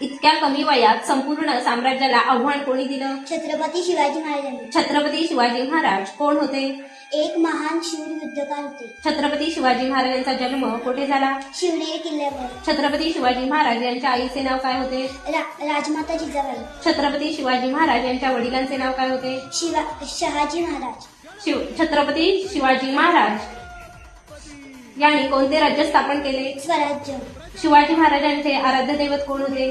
इतक्या कमी वयात संपूर्ण साम्राज्याला आव्हान कोणी दिलं? छत्रपती शिवाजी महाराजांनी. छत्रपती शिवाजी महाराज कोण होते? एक महान शूर युद्धकार होते. छत्रपती शिवाजी महाराजांचा जन्म कुठे झाला? शिवनेरी किल्ल्यावर. छत्रपती शिवाजी महाराज यांच्या आईचे नाव काय होते? राजमाता जिजाबाई. छत्रपती शिवाजी महाराज यांच्या वडिलांचे नाव काय होते? शहाजी महाराज. छत्रपती शिवाजी महाराज यांनी कोणते राज्य स्थापन केले? स्वराज्य. शिवाजी महाराजांचे आराध्य दैवत कोण होते?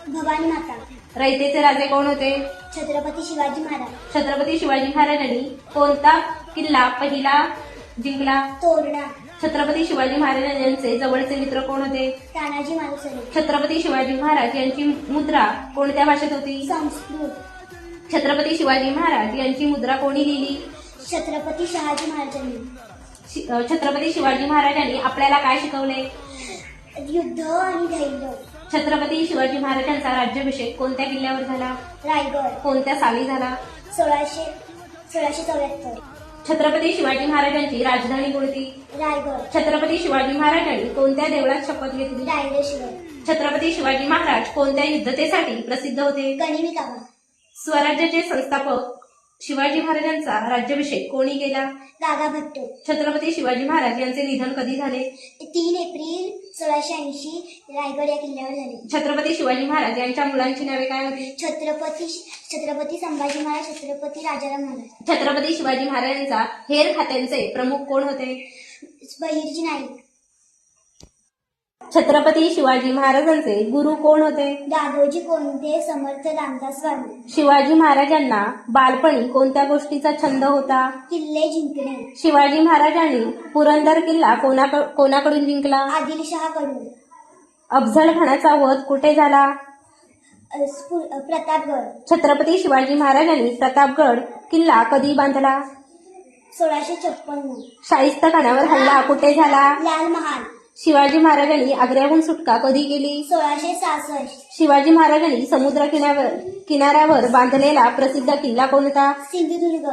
भवानी माता. रयतेचे राजे कोण होते? छत्रपती शिवाजी महाराज. छत्रपती शिवाजी महाराजांनी कोणता किल्ला पहिला जिंकला? तोरणा. छत्रपती शिवाजी महाराजांचे जवळचे मित्र कोण होते? तानाजी मालुसरे. छत्रपती शिवाजी महाराज यांची मुद्रा कोणत्या भाषेत होती? संस्कृत. छत्रपती शिवाजी महाराज यांची मुद्रा कोणी लिहिली? छत्रपती शहाजी महाराजांनी. छत्रपती शिवाजी महाराजांनी आपल्याला काय शिकवले? युद्ध आणि धैर्य. छत्रपती शिवाजी महाराजांचा राज्याभिषेक कोणत्या किल्ल्यावर झाला? रायगड. कोणत्या साली झाला? 1674. छत्रपती शिवाजी महाराजांची राजधानी कोणती? रायगड. छत्रपती शिवाजी महाराजांनी कोणत्या देवळात शपथ घेतली? रायरेश्वर. छत्रपती शिवाजी महाराज कोणत्या युद्धतेसाठी प्रसिद्ध होते? गनिमी-कावा. स्वराज्याचे संस्थापक शिवाजी महाराजांचा राज्याभिषेक कोणी केला? दादा भट्ट. छत्रपती शिवाजी महाराज यांचे निधन कधी झाले? 3 एप्रिल 1680 रायगड या किल्ल्यावर झाले. छत्रपती शिवाजी महाराज यांच्या मुलांची नावे काय होती? छत्रपती संभाजी महाराज. छत्रपती राजाराम महाराज. छत्रपती शिवाजी महाराजांचा हेर खात्यांचे प्रमुख कोण होते? बहिर्जी नाईक. छत्रपती शिवाजी महाराजांचे गुरु कोण होते? दादोजी कोंडदेव समर्थ रामदास स्वामी. शिवाजी महाराजांना बालपणी कोणत्या गोष्टीचा छंद होता? किल्ले जिंकणे. शिवाजी महाराजांनी पुरंदर किल्ला कोणाकडून जिंकला? आदिलशहाकडून. अफझल खानाचा वध कुठे झाला? प्रतापगड. छत्रपती शिवाजी महाराजांनी प्रतापगड किल्ला कधी बांधला? 1656. शाहिस्ता खानावर हल्ला कुठे झाला? लाल महाल. शिवाजी महाराजांनी आग्र्याहून सुटका कधी केली? 1666. शिवाजी महाराजांनी समुद्र किनाऱ्यावर बांधलेला प्रसिद्ध किल्ला कोणता? सिंधुदुर्ग.